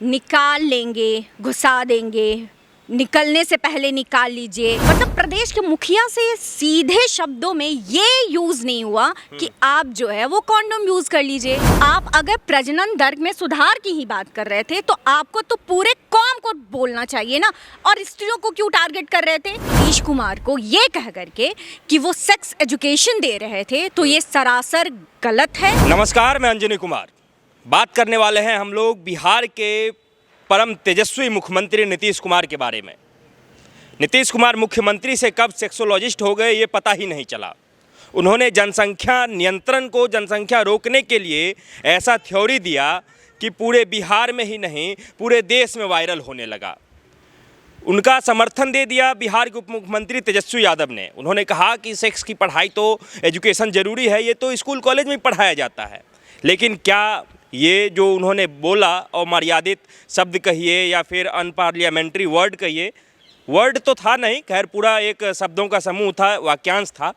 निकाल लेंगे, घुसा देंगे, निकलने से पहले निकाल लीजिए। मतलब प्रदेश के मुखिया से सीधे शब्दों में ये यूज नहीं हुआ कि आप जो है वो कॉन्डोम यूज कर लीजिए। आप अगर प्रजनन दर में सुधार की ही बात कर रहे थे तो आपको तो पूरे कौम को बोलना चाहिए ना, और स्त्रियों को क्यों टारगेट कर रहे थे? नीतीश कुमार को ये कह करके कि वो सेक्स एजुकेशन दे रहे थे तो ये सरासर गलत है। नमस्कार, मैं अंजनी कुमार। बात करने वाले हैं हम लोग बिहार के परम तेजस्वी मुख्यमंत्री नीतीश कुमार के बारे में। नीतीश कुमार मुख्यमंत्री से कब सेक्सोलॉजिस्ट हो गए ये पता ही नहीं चला। उन्होंने जनसंख्या नियंत्रण को, जनसंख्या रोकने के लिए ऐसा थ्योरी दिया कि पूरे बिहार में ही नहीं पूरे देश में वायरल होने लगा। उनका समर्थन दे दिया बिहार के उप मुख्यमंत्री तेजस्वी यादव ने। उन्होंने कहा कि सेक्स की पढ़ाई तो, एजुकेशन ज़रूरी है, ये तो स्कूल कॉलेज में पढ़ाया जाता है। लेकिन क्या ये जो उन्होंने बोला, अमर्यादित शब्द कहिए या फिर अनपार्लियामेंट्री वर्ड कहिए, वर्ड तो था नहीं, खैर पूरा एक शब्दों का समूह था, वाक्यांश था।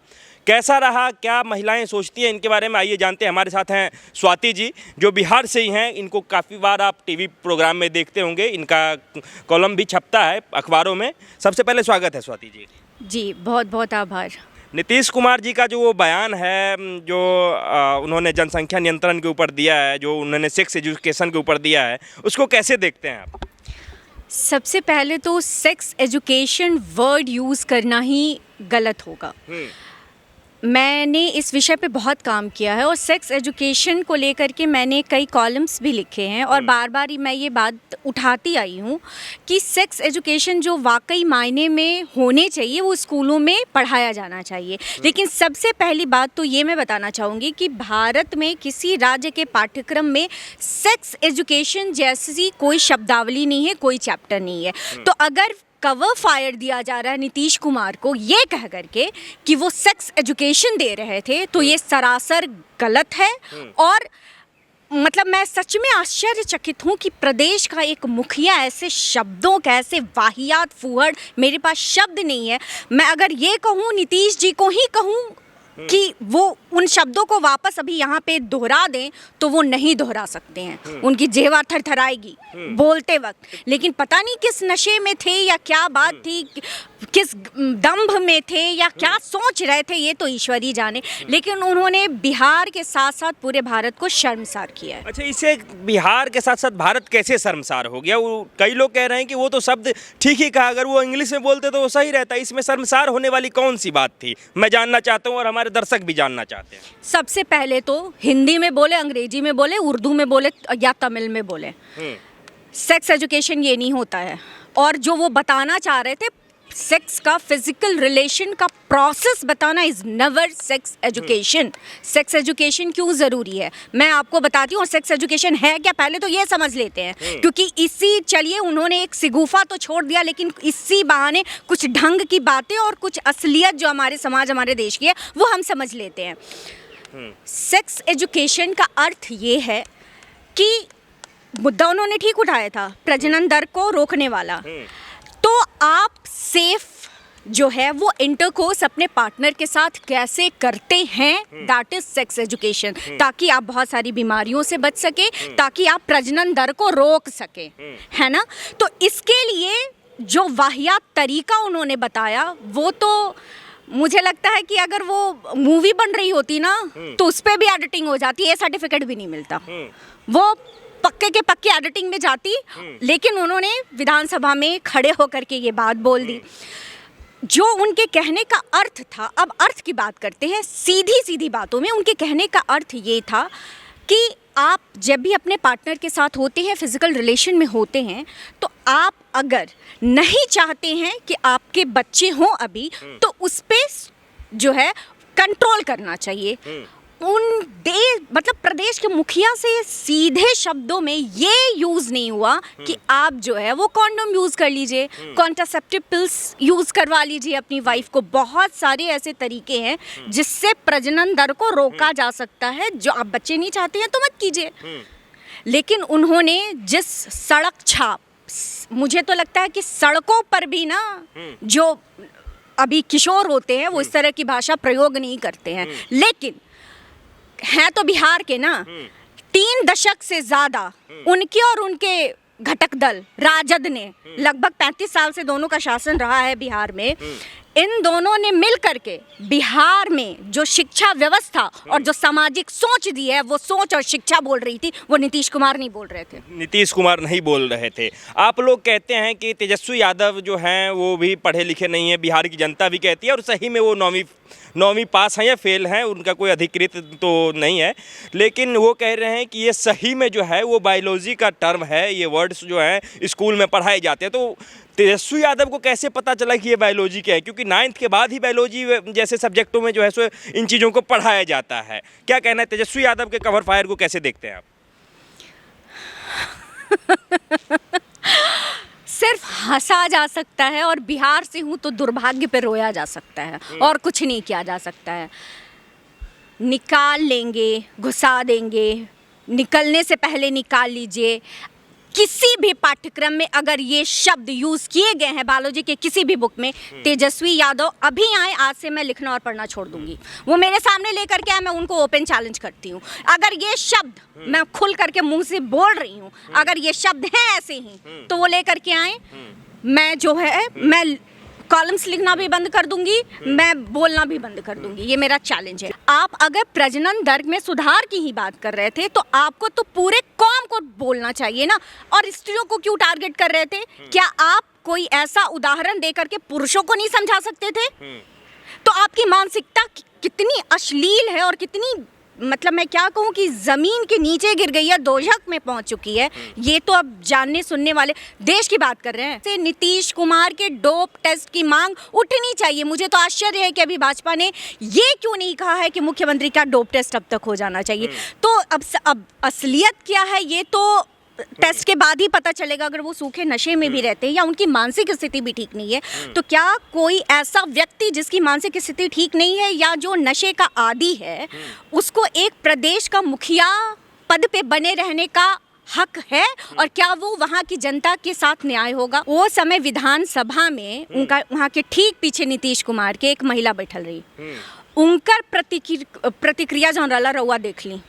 कैसा रहा, क्या महिलाएं सोचती हैं, इनके बारे में आइए जानते हैं। हमारे साथ हैं स्वाति जी, जो बिहार से ही हैं। इनको काफ़ी बार आप टीवी प्रोग्राम में देखते होंगे, इनका कॉलम भी छपता है अखबारों में। सबसे पहले स्वागत है स्वाति जी। जी बहुत बहुत आभार। नीतीश कुमार जी का जो वो बयान है, जो उन्होंने जनसंख्या नियंत्रण के ऊपर दिया है, जो उन्होंने सेक्स एजुकेशन के ऊपर दिया है, उसको कैसे देखते हैं आप? सबसे पहले तो सेक्स एजुकेशन वर्ड यूज़ करना ही गलत होगा। मैंने इस विषय पे बहुत काम किया है और सेक्स एजुकेशन को लेकर के मैंने कई कॉलम्स भी लिखे हैं और बार बार मैं ये बात उठाती आई हूँ कि सेक्स एजुकेशन जो वाकई मायने में होने चाहिए वो स्कूलों में पढ़ाया जाना चाहिए। लेकिन सबसे पहली बात तो ये मैं बताना चाहूँगी कि भारत में किसी राज्य के पाठ्यक्रम में सेक्स एजुकेशन जैसी कोई शब्दावली नहीं है, कोई चैप्टर नहीं है। तो अगर कवर फायर दिया जा रहा है नीतीश कुमार को ये कह करके कि वो सेक्स एजुकेशन दे रहे थे तो ये सरासर गलत है। और मतलब मैं सच में आश्चर्यचकित हूँ कि प्रदेश का एक मुखिया ऐसे शब्दों का, ऐसे वाहियात फूहड़, मेरे पास शब्द नहीं है। मैं अगर ये कहूँ नीतीश जी को ही कहूँ कि वो उन शब्दों को वापस अभी यहाँ पे दोहरा दें तो वो नहीं दोहरा सकते हैं। उनकी जेवा थरथराएगी बोलते वक्त। लेकिन पता नहीं किस नशे में थे या क्या बात थी, किस दंभ में थे या क्या सोच रहे थे, ये तो ईश्वर ही जाने। लेकिन उन्होंने बिहार के साथ साथ पूरे भारत को शर्मसार किया है। अच्छा, इससे बिहार के साथ साथ भारत कैसे शर्मसार हो गया? वो कई लोग कह रहे हैं कि वो तो शब्द ठीक ही कहा, अगर वो इंग्लिश में बोलते तो वो सही रहता। इसमें शर्मसार होने वाली कौन सी बात थी? मैं जानना चाहता हूँ और हमारे दर्शक भी जानना चाहते हैं। सबसे पहले तो हिंदी में बोले, अंग्रेजी में बोले, उर्दू में बोले या तमिल में बोले, सेक्स एजुकेशन ये नहीं होता है। और जो वो बताना चाह रहे थे, सेक्स का फिजिकल रिलेशन का प्रोसेस बताना is never sex education. Sex education क्यों ज़रूरी है मैं आपको बताती हूँ। और सेक्स एजुकेशन है क्या, पहले तो ये समझ लेते हैं। क्योंकि इसी, चलिए उन्होंने एक सिगुफा तो छोड़ दिया, लेकिन इसी बहाने कुछ ढंग की बातें और कुछ असलियत जो हमारे समाज, हमारे देश की है, वो हम समझ लेते हैं। सेक्स एजुकेशन का अर्थ ये है कि मुद्दा उन्होंने ठीक उठाया था, प्रजनन दर को रोकने वाला। तो आप सेफ जो है वो इंटरकोर्स अपने पार्टनर के साथ कैसे करते हैं, दैट इज सेक्स एजुकेशन। ताकि आप बहुत सारी बीमारियों से बच सके, ताकि आप प्रजनन दर को रोक सके, है ना। तो इसके लिए जो वाहियात तरीका उन्होंने बताया, वो तो मुझे लगता है कि अगर वो मूवी बन रही होती ना तो उस पर भी एडिटिंग हो जाती है, सर्टिफिकेट भी नहीं मिलता, वो पक्के के पक्के एडिटिंग में जाती। लेकिन उन्होंने विधानसभा में खड़े होकर के ये बात बोल दी जो उनके कहने का अर्थ था। अब अर्थ की बात करते हैं सीधी सीधी बातों में। उनके कहने का अर्थ ये था कि आप जब भी अपने पार्टनर के साथ होते हैं, फिजिकल रिलेशन में होते हैं, तो आप अगर नहीं चाहते हैं कि आपके बच्चे हों अभी, तो उस पर जो है कंट्रोल करना चाहिए। मतलब प्रदेश के मुखिया से सीधे शब्दों में ये यूज़ नहीं हुआ कि आप जो है वो कॉन्डोम यूज़ कर लीजिए, कॉन्ट्रासेप्टिव पिल्स यूज़ करवा लीजिए अपनी वाइफ को। बहुत सारे ऐसे तरीके हैं जिससे प्रजनन दर को रोका जा सकता है। जो आप बच्चे नहीं चाहते हैं तो मत कीजिए। लेकिन उन्होंने जिस सड़क छाप, मुझे तो लगता है कि सड़कों पर भी ना जो अभी किशोर होते हैं वो इस तरह की भाषा प्रयोग नहीं करते हैं। लेकिन हैं तो बिहार के ना, 3 दशक से ज़्यादा उनके और उनके घटक दल राजद ने लगभग 35 साल से दोनों का शासन रहा है बिहार में, इन दोनों ने मिल करके बिहार में जो शिक्षा व्यवस्था और जो सामाजिक सोच दी है, वो सोच और शिक्षा बोल रही थी, वो नीतीश कुमार नहीं बोल रहे थे। नीतीश कुमार नहीं बोल रहे थे। आप लोग कहते हैं कि तेजस्वी यादव जो हैं वो भी पढ़े लिखे नहीं है, बिहार की जनता भी कहती है, और सही में वो नौवीं पास हैं या फेल हैं, उनका कोई अधिकृत तो नहीं है, लेकिन वो कह रहे हैं कि ये सही में जो है वो बायोलॉजी का टर्म है, ये वर्ड्स जो हैं स्कूल में पढ़ाए जाते हैं। तो तेजस्वी यादव को कैसे पता चला कि ये बायोलॉजी क्या है, क्योंकि 9th के बाद ही बायोलॉजी जैसे सब्जेक्टों में जो है सो इन चीज़ों को पढ़ाया जाता है। क्या कहना है, तेजस्वी यादव के कवर फायर को कैसे देखते हैं आप? सिर्फ हंसा जा सकता है, और बिहार से हूँ तो दुर्भाग्य पे रोया जा सकता है, और कुछ नहीं किया जा सकता है। निकाल लेंगे, घुसा देंगे, निकलने से पहले निकाल लीजिए। किसी भी पाठ्यक्रम में अगर ये शब्द यूज़ किए गए हैं बायोलॉजी के किसी भी बुक में, तेजस्वी यादव अभी आए, आज से मैं लिखना और पढ़ना छोड़ दूंगी। वो मेरे सामने लेकर के आए, मैं उनको ओपन चैलेंज करती हूँ। अगर ये शब्द मैं खुल करके मुंह से बोल रही हूँ, अगर ये शब्द हैं ऐसे ही, तो वो लेकर के आए, मैं जो है मैं कॉलम्स लिखना भी बंद कर दूंगी, मैं बोलना भी बंद कर दूंगी। ये मेरा चैलेंज है। आप अगर प्रजनन दर में सुधार की ही बात कर रहे थे, तो आपको तो पूरे कौम को बोलना चाहिए ना, और स्त्रियों को क्यों टारगेट कर रहे थे? क्या आप कोई ऐसा उदाहरण दे करके पुरुषों को नहीं समझा सकते थे? तो आपकी मानसिकता कितनी अश्लील है, और कितनी, मतलब मैं क्या कहूँ कि ज़मीन के नीचे गिर गई है, दोजख में पहुँच चुकी है। ये तो अब जानने सुनने वाले देश की बात कर रहे हैं। से नीतीश कुमार के डोप टेस्ट की मांग उठनी चाहिए। मुझे तो आश्चर्य है कि अभी भाजपा ने ये क्यों नहीं कहा है कि मुख्यमंत्री का डोप टेस्ट अब तक हो जाना चाहिए। तो अब असलियत क्या है ये तो टेस्ट के बाद ही पता चलेगा। अगर वो सूखे नशे में भी रहते हैं या उनकी मानसिक स्थिति भी ठीक नहीं है, तो क्या कोई ऐसा व्यक्ति जिसकी मानसिक स्थिति ठीक नहीं है या जो नशे का आदी है, उसको एक प्रदेश का मुखिया पद पे बने रहने का हक है? और क्या वो वहाँ की जनता के साथ न्याय होगा? वो समय विधानसभा में उनका, वहाँ के ठीक पीछे नीतीश कुमार के एक महिला बैठल रही, उनकर प्रतिक्रिया जौन रहा रउआ देख ली।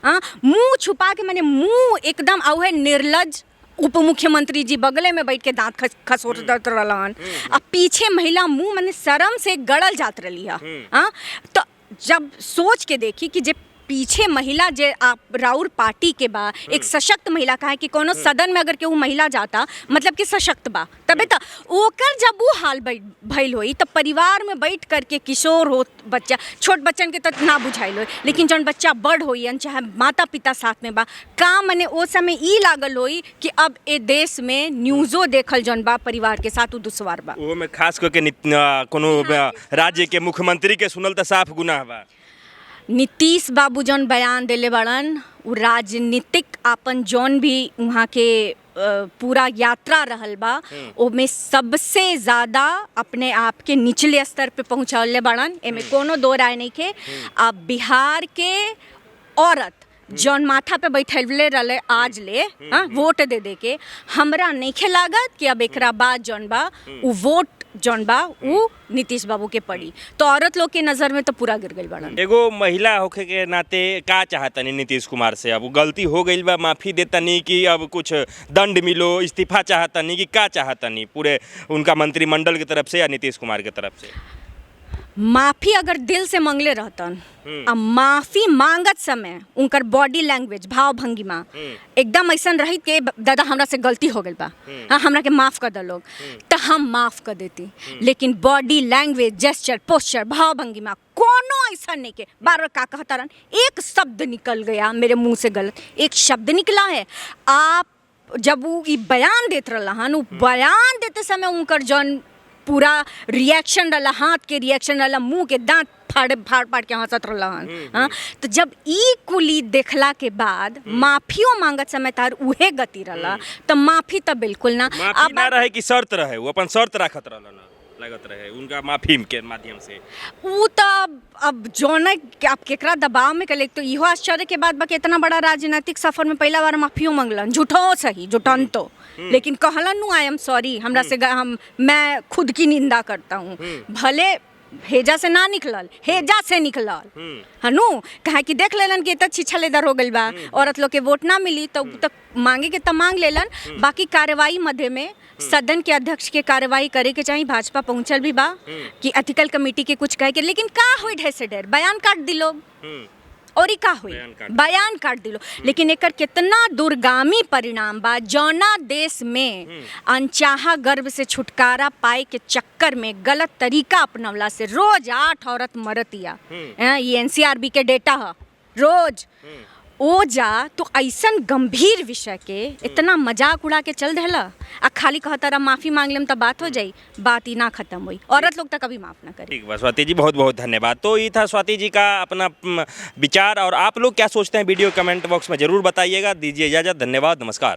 हाँ, मुंह छुपा के, मैंने मुंह एकदम औहे निर्लज उप मुख्यमंत्री जी बगले में बैठ के दांत खसोटत रहलन, अब पीछे महिला मुंह मैंने शर्म से गड़ल जात रही है। हाँ, तो जब सोच के देखी कि जब पीछे महिला जे आप राउर पार्टी के बा एक सशक्त महिला कहा है कि कोनो सदन में अगर केहू महिला जाता मतलब कि सशक्त बा, तबे तो ओकर जब वो हाल भइल होई तब परिवार में बैठ करके किशोर हो बच्चा, छोट बच्चन के तो ना बुझाइल हो, लेकिन जौन बच्चा बड़ होई चाहे माता पिता साथ में बा, का मने ओ समय ई लागल होई कि अब ए देश में न्यूज़ो देखल जौन बा परिवार के साथ उ दुश्वार बा। वो में खास करके कोनो राज्य के मुख्यमंत्री के सुनल तो साफ गुनाह बा। नीतीश बाबू जौन बयान दिले बड़न, वो राजनीतिक आपन जौन भी वहाँ के पूरा यात्रा रहल बा, ओमें सबसे ज़्यादा अपने आप के निचले स्तर पे पहुँचौले बड़न, एमे कोनो दो राय नहीं के। अब बिहार के औरत जौन माथा पे बैठले रहे आज ले, हाँ, वोट दे दे के, हमरा नहीं लागत कि अब एकरा बाद जौन बा वो वोट जौन बा वो नीतीश बाबू के पड़ी, तो औरत लोग के नज़र में तो पूरा गिर गई बड़ा। एगो महिला होखे के नाते का चाहतनी नीतीश कुमार से? अब गलती हो गई बा, माफ़ी देतनी कि अब कुछ दंड मिलो, इस्तीफा चाहतनी कि का चाहतनी पूरे उनका मंत्रिमंडल की तरफ से या नीतीश कुमार की तरफ से? माफ़ी अगर दिल से मांगले रहतन, अब माफ़ी मांगत समय उनकर बॉडी लैंग्वेज, भाव भंगिमा एकदम ऐसा रही कि दादा हमरा से गलती हो गई बा, हाँ हमरा के माफ़ कर दो लोग, तो हम माफ़ कर देती। लेकिन बॉडी लैंग्वेज, जेस्चर, पोस्चर, भाव भंगिमा कोनो ऐसा नहीं के बार बार का कहता रहन, एक शब्द निकल गया मेरे मुंह से गलत, एक शब्द निकला है। आप जब वो बयान देते रहन, वो बयान देते समय उनकर जौन पूरा रिएक्शन रहा, हाथ के रिएक्शन रहा, मुंह के दांत फाड़ के हंसत रहन। हाँ, तो जब ई कुली देखला के बाद माफियो मांगत समय तार उहे गति रहा, तो माफी तो बिल्कुल ना। अब ना रहे कि शर्त रहे, वो अपन शर्त रखत रहला ना, लागत रहे उनका माफी के माध्यम से। वो तो अब जौन आप केकरा दबाव में कले, तो इहो आश्चर्य के बाद बा कि इतना बड़ा राजनीतिक सफर में पहला बार माफियो मांगलन, झूठो सही जुटन तो, लेकिन कहलन नु आई एम सॉरी, हमरा से मैं खुद की निंदा करता हूँ। भले हेजा से ना निकलल, हेजा से निकलल हनु। कहा कि देख लेलन कि इतना छिछलेदार हो गइल बा, औरत लोग के वोट ना मिली तो मांगे के तो मांग लेलन। बाकी कार्रवाई मध्य में सदन के अध्यक्ष के कार्रवाई करे के चाहिए। भाजपा पहुंचल भी बा कि एथिकल कमेटी के कुछ कहे के, लेकिन का होई ढेर से ढेर बयान काट दिलो और का हुई बयान काट दिलो। लेकिन एकर कितना दुर्गामी परिणाम बा, जौना देश में अनचाहा गर्भ से छुटकारा पाए के चक्कर में गलत तरीका अपनवला से रोज 8 औरत मरतिया। ये एनसीआरबी के डेटा है। रोज ओ जा तो ऐसन गंभीर विषय के इतना मजाक उड़ा के चल देला आ खाली कहता माफ़ी मांग लेम तो बात हो जाई, बात ही ना खत्म हुई। औरत लोग तो कभी माफ़ ना करे। ठीक बा स्वाति जी, बहुत बहुत धन्यवाद। तो ये था स्वाति जी का अपना विचार, और आप लोग क्या सोचते हैं वीडियो कमेंट बॉक्स में ज़रूर बताइएगा। दीजिए इजाज़त, धन्यवाद, नमस्कार।